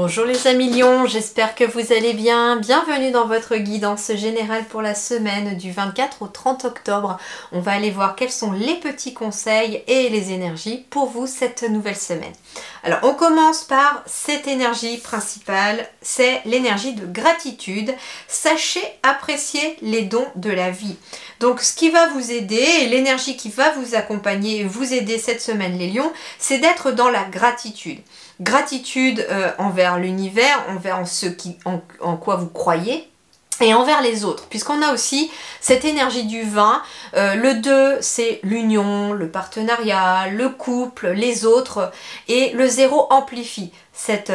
Bonjour les amis Lions, j'espère que vous allez bien. Bienvenue dans votre guidance générale pour la semaine du 24 au 30 octobre. On va aller voir quels sont les petits conseils et les énergies pour vous cette nouvelle semaine. Alors on commence par cette énergie principale, c'est l'énergie de gratitude. Sachez apprécier les dons de la vie. Donc ce qui va vous aider, l'énergie qui va vous accompagner et vous aider cette semaine les Lions, c'est d'être dans la gratitude. Gratitude envers l'univers, envers en quoi vous croyez et envers les autres, puisqu'on a aussi cette énergie du 20. Le 2, c'est l'union, le partenariat, le couple, les autres, et le 0 amplifie cette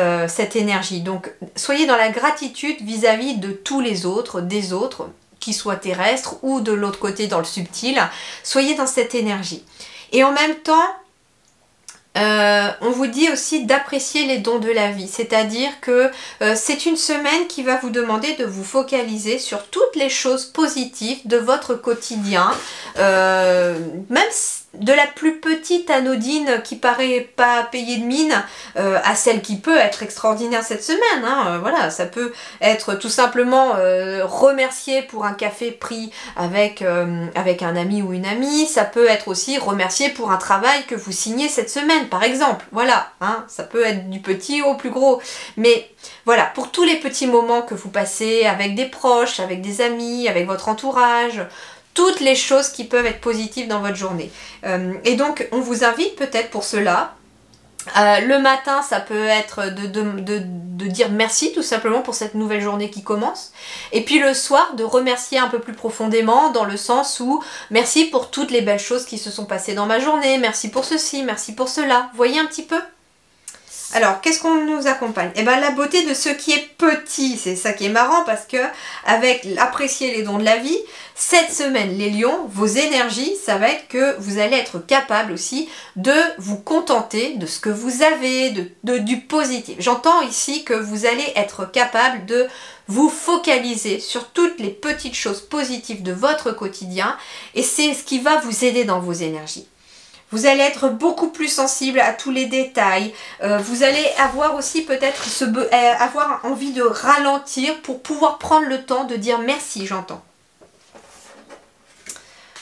énergie. Donc soyez dans la gratitude vis-à-vis de tous les autres, des autres, qu'ils soient terrestres ou de l'autre côté dans le subtil. Soyez dans cette énergie. Et en même temps, on vous dit aussi d'apprécier les dons de la vie, c'est-à-dire que c'est une semaine qui va vous demander de vous focaliser sur toutes les choses positives de votre quotidien, même de la plus petite anodine qui paraît pas payer de mine à celle qui peut être extraordinaire cette semaine. Voilà, ça peut être tout simplement remercier pour un café pris avec un ami ou une amie. Ça peut être aussi remercier pour un travail que vous signez cette semaine, par exemple. Voilà, ça peut être du petit au plus gros. Mais voilà, pour tous les petits moments que vous passez avec des proches, avec des amis, avec votre entourage, toutes les choses qui peuvent être positives dans votre journée. Et donc, on vous invite peut-être pour cela. Le matin, ça peut être de dire merci tout simplement pour cette nouvelle journée qui commence. Et puis le soir, de remercier un peu plus profondément dans le sens où merci pour toutes les belles choses qui se sont passées dans ma journée. Merci pour ceci, merci pour cela. Vous voyez un petit peu ? Alors, qu'est-ce qu'on nous accompagne? Eh bien, la beauté de ce qui est petit, c'est ça qui est marrant parce que, avec apprécier les dons de la vie, cette semaine, les lions, vos énergies, ça va être que vous allez être capable aussi de vous contenter de ce que vous avez, du positif. J'entends ici que vous allez être capable de vous focaliser sur toutes les petites choses positives de votre quotidien et c'est ce qui va vous aider dans vos énergies. Vous allez être beaucoup plus sensible à tous les détails. Vous allez avoir aussi peut-être avoir envie de ralentir pour pouvoir prendre le temps de dire merci, j'entends.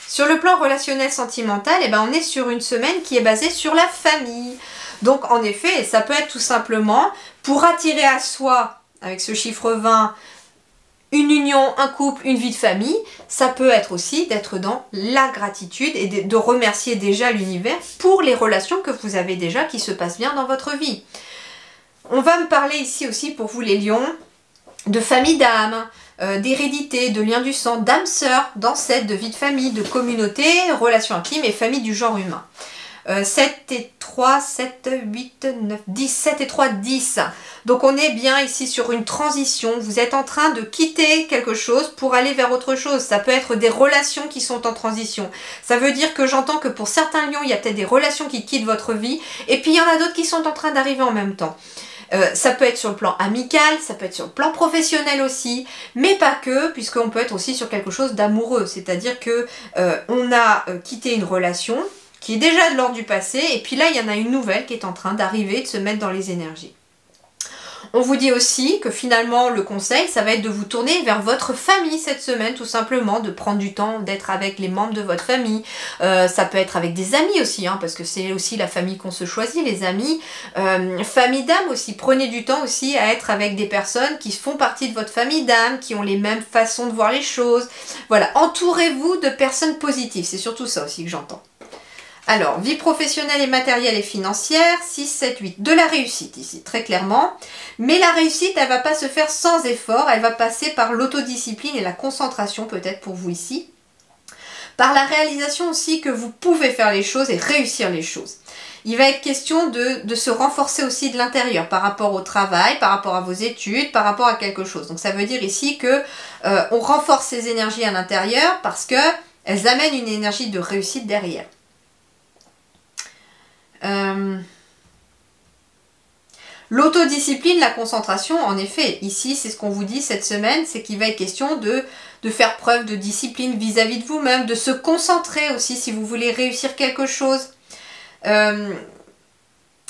Sur le plan relationnel sentimental, on est sur une semaine qui est basée sur la famille. Donc en effet, ça peut être tout simplement pour attirer à soi, avec ce chiffre 20, une union, un couple, une vie de famille, ça peut être aussi d'être dans la gratitude et de remercier déjà l'univers pour les relations que vous avez déjà qui se passent bien dans votre vie. On va me parler ici aussi pour vous les lions de famille d'âme, d'hérédité, de lien du sang, d'âme sœur, d'ancêtre, de vie de famille, de communauté, relations intimes et famille du genre humain. 7 et 3, 7, 8, 9, 10, 7 et 3, 10. Donc on est bien ici sur une transition. Vous êtes en train de quitter quelque chose pour aller vers autre chose. Ça peut être des relations qui sont en transition. Ça veut dire que j'entends que pour certains lions, il y a peut-être des relations qui quittent votre vie. Et puis il y en a d'autres qui sont en train d'arriver en même temps. Ça peut être sur le plan amical, ça peut être sur le plan professionnel aussi, mais pas que, puisqu'on peut être aussi sur quelque chose d'amoureux. C'est-à-dire que on a quitté une relation qui est déjà de l'ordre du passé, et puis là, il y en a une nouvelle qui est en train d'arriver, de se mettre dans les énergies. On vous dit aussi que finalement, le conseil, ça va être de vous tourner vers votre famille cette semaine, tout simplement, de prendre du temps, d'être avec les membres de votre famille. Ça peut être avec des amis aussi, parce que c'est aussi la famille qu'on se choisit, les amis. Famille d'âme aussi, prenez du temps aussi à être avec des personnes qui font partie de votre famille d'âme, qui ont les mêmes façons de voir les choses. Voilà, entourez-vous de personnes positives, c'est surtout ça aussi que j'entends. Alors, vie professionnelle et matérielle et financière, 6, 7, 8. De la réussite ici, très clairement. Mais la réussite, elle ne va pas se faire sans effort. Elle va passer par l'autodiscipline et la concentration, peut-être pour vous ici. Par la réalisation aussi que vous pouvez faire les choses et réussir les choses. Il va être question de se renforcer aussi de l'intérieur par rapport au travail, par rapport à vos études, par rapport à quelque chose. Donc ça veut dire ici que on renforce ces énergies à l'intérieur parce qu'elles amènent une énergie de réussite derrière. L'autodiscipline, la concentration, en effet, ici c'est ce qu'on vous dit cette semaine, c'est qu'il va être question de faire preuve de discipline vis-à-vis de vous-même, de se concentrer aussi si vous voulez réussir quelque chose.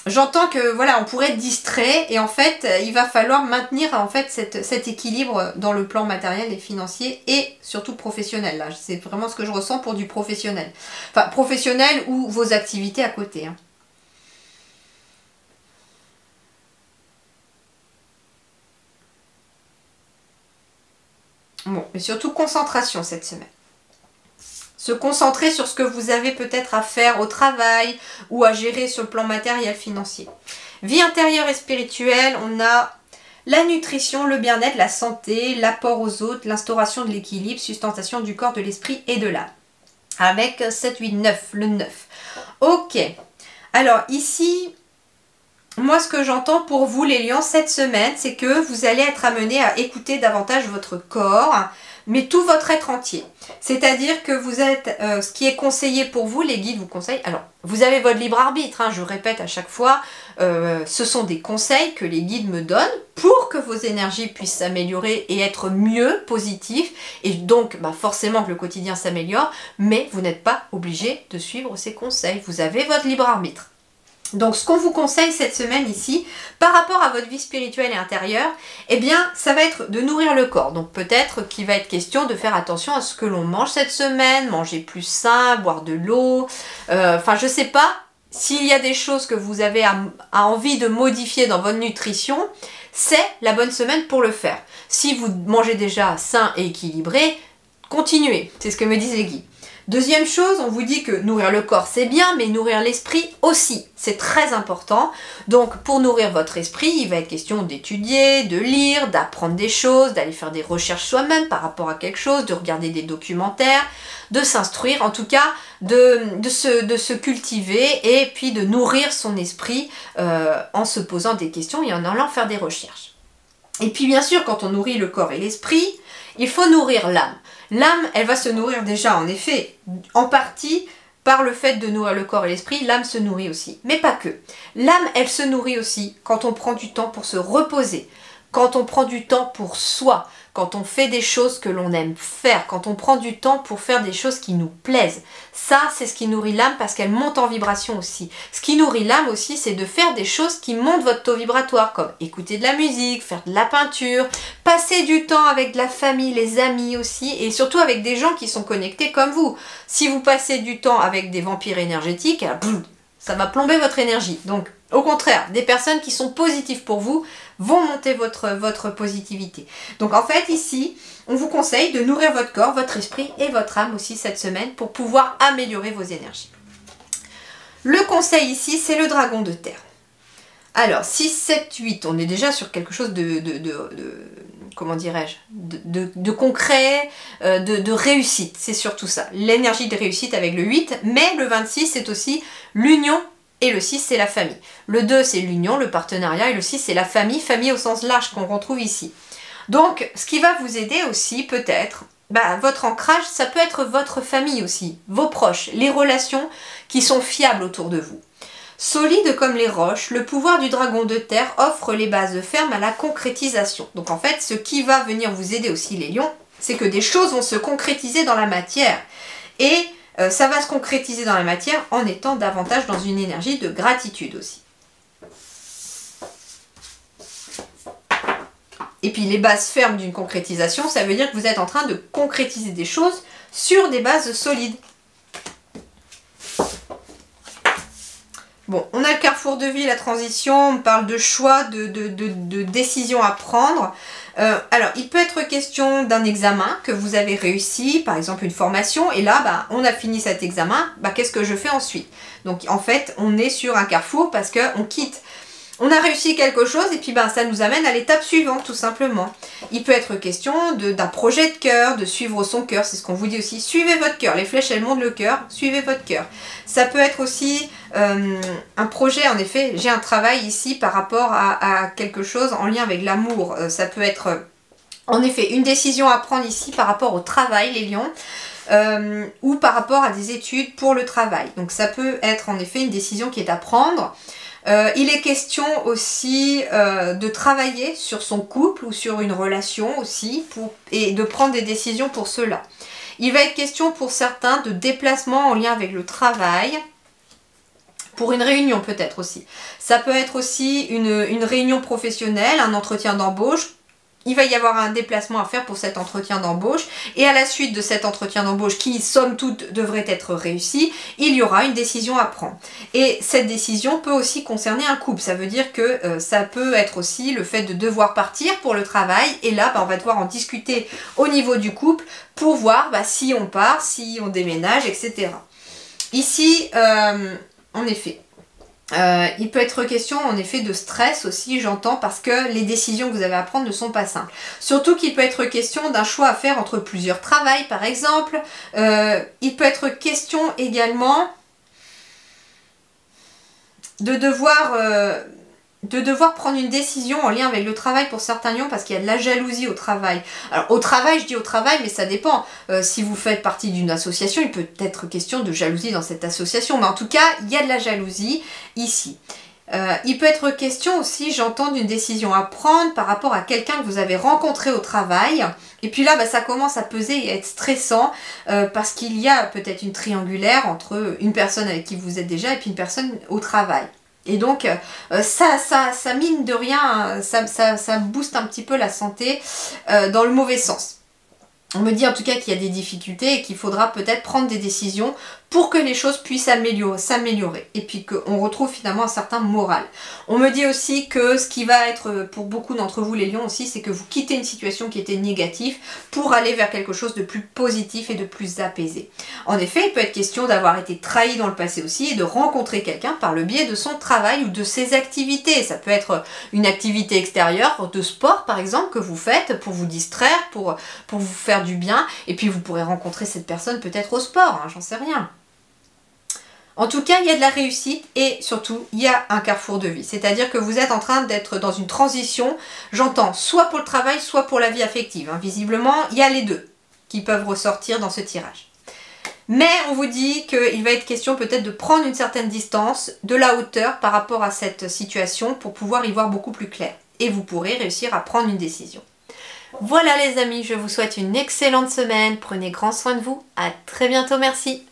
j'entends que voilà, on pourrait être distrait et en fait, il va falloir maintenir en fait cet équilibre dans le plan matériel et financier et surtout professionnel. Là, c'est vraiment ce que je ressens pour du professionnel. Enfin, professionnel ou vos activités à côté. Hein. Bon, mais surtout concentration cette semaine. Se concentrer sur ce que vous avez peut-être à faire au travail ou à gérer sur le plan matériel financier. Vie intérieure et spirituelle, on a la nutrition, le bien-être, la santé, l'apport aux autres, l'instauration de l'équilibre, sustentation du corps, de l'esprit et de l'âme. Avec 7, 8, 9, le 9. Ok. Alors ici, moi ce que j'entends pour vous les lions cette semaine, c'est que vous allez être amenés à écouter davantage votre corps, mais tout votre être entier. C'est-à-dire que vous êtes, ce qui est conseillé pour vous, les guides vous conseillent, alors vous avez votre libre arbitre, hein, je répète à chaque fois, ce sont des conseils que les guides me donnent pour que vos énergies puissent s'améliorer et être mieux, positifs, et donc bah, forcément que le quotidien s'améliore, mais vous n'êtes pas obligé de suivre ces conseils, vous avez votre libre arbitre. Donc ce qu'on vous conseille cette semaine ici, par rapport à votre vie spirituelle et intérieure, eh bien ça va être de nourrir le corps. Donc peut-être qu'il va être question de faire attention à ce que l'on mange cette semaine, manger plus sain, boire de l'eau, enfin je sais pas, s'il y a des choses que vous avez envie de modifier dans votre nutrition, c'est la bonne semaine pour le faire. Si vous mangez déjà sain et équilibré, continuez, c'est ce que me disent les guides. Deuxième chose, on vous dit que nourrir le corps c'est bien, mais nourrir l'esprit aussi, c'est très important. Donc pour nourrir votre esprit, il va être question d'étudier, de lire, d'apprendre des choses, d'aller faire des recherches soi-même par rapport à quelque chose, de regarder des documentaires, de s'instruire, en tout cas de se cultiver et puis de nourrir son esprit en se posant des questions et en allant faire des recherches. Et puis bien sûr, quand on nourrit le corps et l'esprit, il faut nourrir l'âme. L'âme, elle va se nourrir déjà, en effet, en partie par le fait de nourrir le corps et l'esprit, l'âme se nourrit aussi. Mais pas que. L'âme, elle se nourrit aussi quand on prend du temps pour se reposer, quand on prend du temps pour soi, quand on fait des choses que l'on aime faire, quand on prend du temps pour faire des choses qui nous plaisent. Ça, c'est ce qui nourrit l'âme parce qu'elle monte en vibration aussi. Ce qui nourrit l'âme aussi, c'est de faire des choses qui montent votre taux vibratoire, comme écouter de la musique, faire de la peinture, passer du temps avec de la famille, les amis aussi, et surtout avec des gens qui sont connectés comme vous. Si vous passez du temps avec des vampires énergétiques, ça va plomber votre énergie. Donc, au contraire, des personnes qui sont positives pour vous vont monter votre positivité. Donc en fait ici, on vous conseille de nourrir votre corps, votre esprit et votre âme aussi cette semaine pour pouvoir améliorer vos énergies. Le conseil ici, c'est le dragon de terre. Alors 6, 7, 8, on est déjà sur quelque chose comment dirais-je, de concret, de réussite, c'est surtout ça. L'énergie de réussite avec le 8, mais le 26 c'est aussi l'union. Et le 6, c'est la famille. Le 2, c'est l'union, le partenariat. Et le 6, c'est la famille, famille au sens large qu'on retrouve ici. Donc, ce qui va vous aider aussi, peut-être, votre ancrage, ça peut être votre famille aussi, vos proches, les relations qui sont fiables autour de vous. Solide comme les roches, le pouvoir du dragon de terre offre les bases fermes à la concrétisation. Donc, en fait, ce qui va venir vous aider aussi, les lions, c'est que des choses vont se concrétiser dans la matière. Et ça va se concrétiser dans la matière en étant davantage dans une énergie de gratitude aussi. Et puis les bases fermes d'une concrétisation, ça veut dire que vous êtes en train de concrétiser des choses sur des bases solides. Bon, on a le carrefour de vie, la transition, on parle de choix, de décisions à prendre. Alors, il peut être question d'un examen que vous avez réussi, par exemple une formation, et là, on a fini cet examen, qu'est-ce que je fais ensuite? Donc, en fait, on est sur un carrefour parce qu'on quitte. On a réussi quelque chose et puis ça nous amène à l'étape suivante, tout simplement. Il peut être question d'un projet de cœur, de suivre son cœur, c'est ce qu'on vous dit aussi. Suivez votre cœur, les flèches, elles montent le cœur, suivez votre cœur. Ça peut être aussi un projet, en effet, j'ai un travail ici par rapport à quelque chose en lien avec l'amour. Ça peut être, en effet, une décision à prendre ici par rapport au travail, les lions, ou par rapport à des études pour le travail. Donc ça peut être, en effet, une décision qui est à prendre. Il est question aussi de travailler sur son couple ou sur une relation aussi et de prendre des décisions pour cela. Il va être question pour certains de déplacements en lien avec le travail pour une réunion peut-être aussi. Ça peut être aussi une réunion professionnelle, un entretien d'embauche. Il va y avoir un déplacement à faire pour cet entretien d'embauche et à la suite de cet entretien d'embauche qui, somme toute, devrait être réussi, il y aura une décision à prendre. Et cette décision peut aussi concerner un couple. Ça veut dire que ça peut être aussi le fait de devoir partir pour le travail et là, on va devoir en discuter au niveau du couple pour voir si on part, si on déménage, etc. Ici, en effet, il peut être question en effet de stress aussi, j'entends, parce que les décisions que vous avez à prendre ne sont pas simples. Surtout qu'il peut être question d'un choix à faire entre plusieurs travails par exemple. Il peut être question également de devoir prendre une décision en lien avec le travail pour certains lions parce qu'il y a de la jalousie au travail. Alors au travail, je dis au travail, mais ça dépend. Si vous faites partie d'une association, il peut être question de jalousie dans cette association. Mais en tout cas, il y a de la jalousie ici. Il peut être question aussi, j'entends, d'une décision à prendre par rapport à quelqu'un que vous avez rencontré au travail. Et puis là, ça commence à peser et à être stressant parce qu'il y a peut-être une triangulaire entre une personne avec qui vous êtes déjà et puis une personne au travail. Et donc, ça mine de rien, ça booste un petit peu la santé dans le mauvais sens. On me dit en tout cas qu'il y a des difficultés et qu'il faudra peut-être prendre des décisions pour que les choses puissent s'améliorer et puis qu'on retrouve finalement un certain moral. On me dit aussi que ce qui va être pour beaucoup d'entre vous les lions aussi, c'est que vous quittez une situation qui était négative pour aller vers quelque chose de plus positif et de plus apaisé. En effet, il peut être question d'avoir été trahi dans le passé aussi et de rencontrer quelqu'un par le biais de son travail ou de ses activités. Ça peut être une activité extérieure, de sport par exemple, que vous faites pour vous distraire, pour vous faire du bien, et puis vous pourrez rencontrer cette personne peut-être au sport, j'en sais rien. En tout cas, il y a de la réussite et surtout, il y a un carrefour de vie. C'est-à-dire que vous êtes en train d'être dans une transition, j'entends, soit pour le travail, soit pour la vie affective. Visiblement, il y a les deux qui peuvent ressortir dans ce tirage. Mais on vous dit qu'il va être question peut-être de prendre une certaine distance, de la hauteur par rapport à cette situation pour pouvoir y voir beaucoup plus clair. Et vous pourrez réussir à prendre une décision. Voilà les amis, je vous souhaite une excellente semaine. Prenez grand soin de vous. À très bientôt, merci.